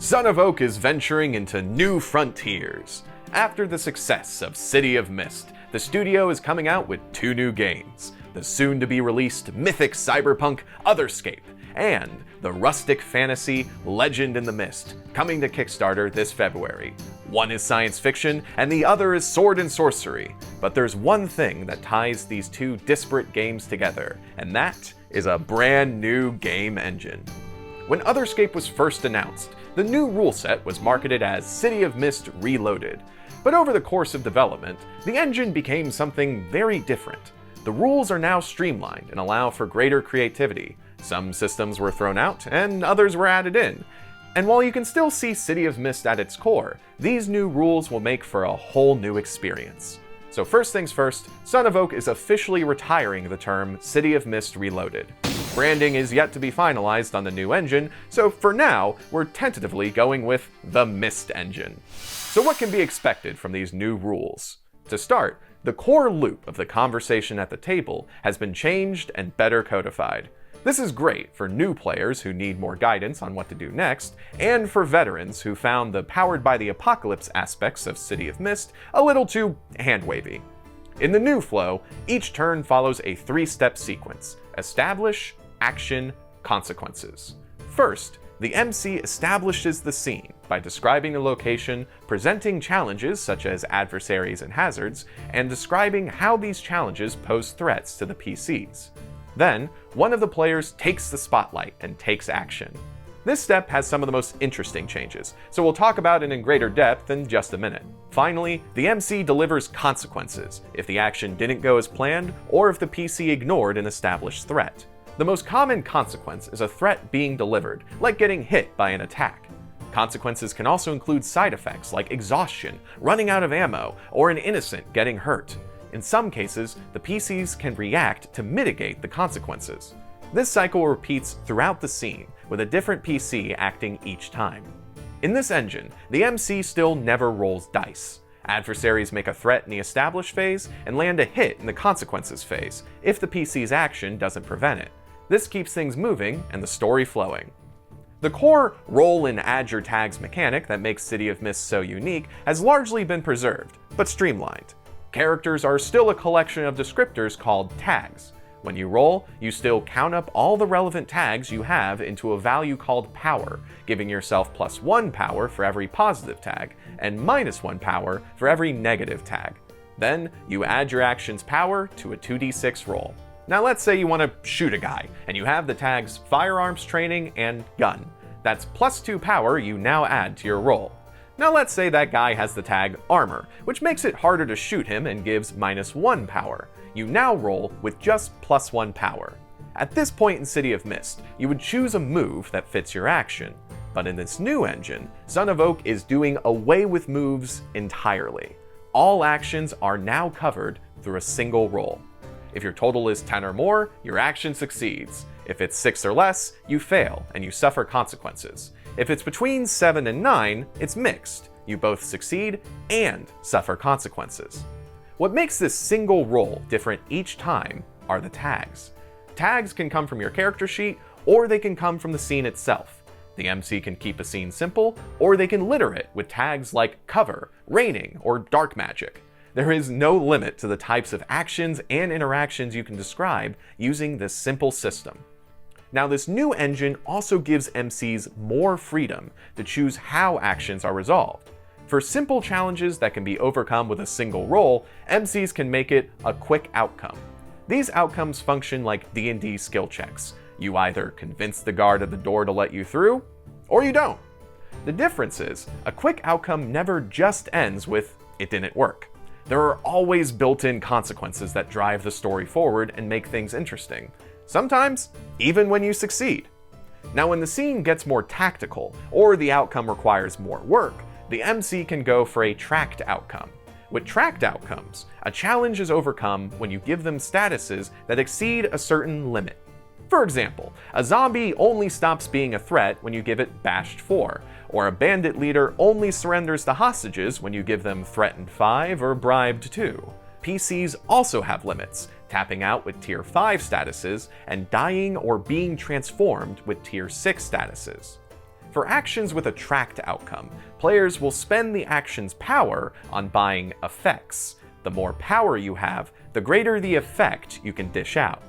Son of Oak is venturing into new frontiers. After the success of City of Mist, the studio is coming out with 2 new games: the soon-to-be-released mythic cyberpunk Otherscape, and the rustic fantasy Legend in the Mist, coming to Kickstarter this February. One is science fiction, and the other is sword and sorcery. But there's one thing that ties these 2 disparate games together, and that is a brand new game engine. When Otherscape was first announced, the new rule set was marketed as City of Mist Reloaded. But over the course of development, the engine became something very different. The rules are now streamlined and allow for greater creativity. Some systems were thrown out, and others were added in. And while you can still see City of Mist at its core, these new rules will make for a whole new experience. So first things first, Son of Oak is officially retiring the term City of Mist Reloaded. Branding is yet to be finalized on the new engine, so for now, we're tentatively going with the Mist engine. So what can be expected from these new rules? To start, the core loop of the conversation at the table has been changed and better codified. This is great for new players who need more guidance on what to do next, and for veterans who found the powered by the apocalypse aspects of City of Mist a little too hand-wavy. In the new flow, each turn follows a 3-step sequence: establish, action, consequences. First, the MC establishes the scene by describing the location, presenting challenges such as adversaries and hazards, and describing how these challenges pose threats to the PCs. Then, one of the players takes the spotlight and takes action. This step has some of the most interesting changes, so we'll talk about it in greater depth in just a minute. Finally, the MC delivers consequences if the action didn't go as planned or if the PC ignored an established threat. The most common consequence is a threat being delivered, like getting hit by an attack. Consequences can also include side effects like exhaustion, running out of ammo, or an innocent getting hurt. In some cases, the PCs can react to mitigate the consequences. This cycle repeats throughout the scene, with a different PC acting each time. In this engine, the MC still never rolls dice. Adversaries make a threat in the establish phase and land a hit in the consequences phase, if the PC's action doesn't prevent it. This keeps things moving and the story flowing. The core roll and add your tags mechanic that makes City of Mist so unique has largely been preserved, but streamlined. Characters are still a collection of descriptors called tags. When you roll, you still count up all the relevant tags you have into a value called power, giving yourself +1 power for every positive tag, and -1 power for every negative tag. Then, you add your action's power to a 2d6 roll. Now let's say you want to shoot a guy, and you have the tags firearms training and gun. That's +2 power you now add to your roll. Now let's say that guy has the tag armor, which makes it harder to shoot him and gives -1 power. You now roll with just +1 power. At this point in City of Mist, you would choose a move that fits your action. But in this new engine, Son of Oak is doing away with moves entirely. All actions are now covered through a single roll. If your total is 10 or more, your action succeeds. If it's 6 or less, you fail and you suffer consequences. If it's between 7 and 9, it's mixed. You both succeed and suffer consequences. What makes this single roll different each time are the tags. Tags can come from your character sheet, or they can come from the scene itself. The MC can keep a scene simple, or they can litter it with tags like cover, raining, or dark magic. There is no limit to the types of actions and interactions you can describe using this simple system. Now, this new engine also gives MCs more freedom to choose how actions are resolved. For simple challenges that can be overcome with a single roll, MCs can make it a quick outcome. These outcomes function like D&D skill checks. You either convince the guard at the door to let you through, or you don't. The difference is, a quick outcome never just ends with, "it didn't work." There are always built-in consequences that drive the story forward and make things interesting. Sometimes, even when you succeed. Now, when the scene gets more tactical, or the outcome requires more work, the MC can go for a tracked outcome. With tracked outcomes, a challenge is overcome when you give them statuses that exceed a certain limit. For example, a zombie only stops being a threat when you give it bashed 4, or a bandit leader only surrenders to hostages when you give them threatened 5 or bribed 2. PCs also have limits, tapping out with tier 5 statuses and dying or being transformed with tier 6 statuses. For actions with a tracked outcome, players will spend the action's power on buying effects. The more power you have, the greater the effect you can dish out.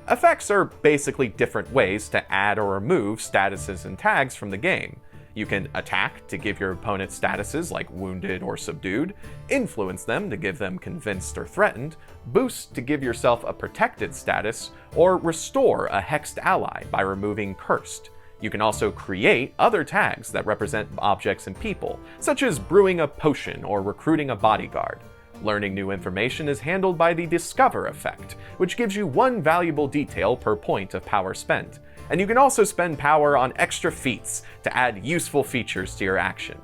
Effects are basically different ways to add or remove statuses and tags from the game. You can attack to give your opponent statuses like wounded or subdued, influence them to give them convinced or threatened, boost to give yourself a protected status, or restore a hexed ally by removing cursed. You can also create other tags that represent objects and people, such as brewing a potion or recruiting a bodyguard. Learning new information is handled by the Discover effect, which gives you one valuable detail per point of power spent. And you can also spend power on extra feats to add useful features to your action.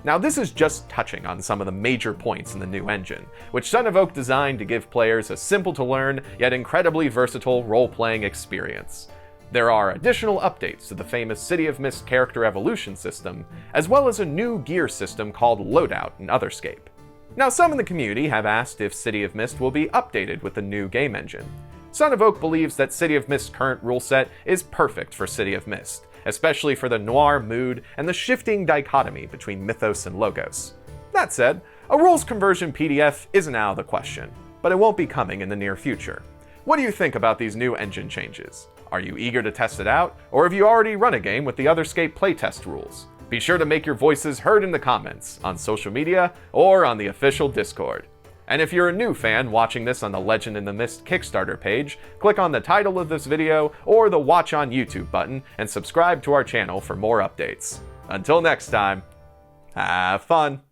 Now, this is just touching on some of the major points in the new engine, which Son of Oak designed to give players a simple to learn yet incredibly versatile role-playing experience. There are additional updates to the famous City of Mist character evolution system, as well as a new gear system called Loadout in Otherscape. Now, some in the community have asked if City of Mist will be updated with the new game engine. Son of Oak believes that City of Mist's current rule set is perfect for City of Mist, especially for the noir mood and the shifting dichotomy between mythos and logos. That said, a rules conversion PDF isn't out of the question, but it won't be coming in the near future. What do you think about these new engine changes? Are you eager to test it out, or have you already run a game with the Otherscape playtest rules? Be sure to make your voices heard in the comments, on social media, or on the official Discord. And if you're a new fan watching this on the Legend in the Mist Kickstarter page, click on the title of this video or the Watch on YouTube button and subscribe to our channel for more updates. Until next time, have fun!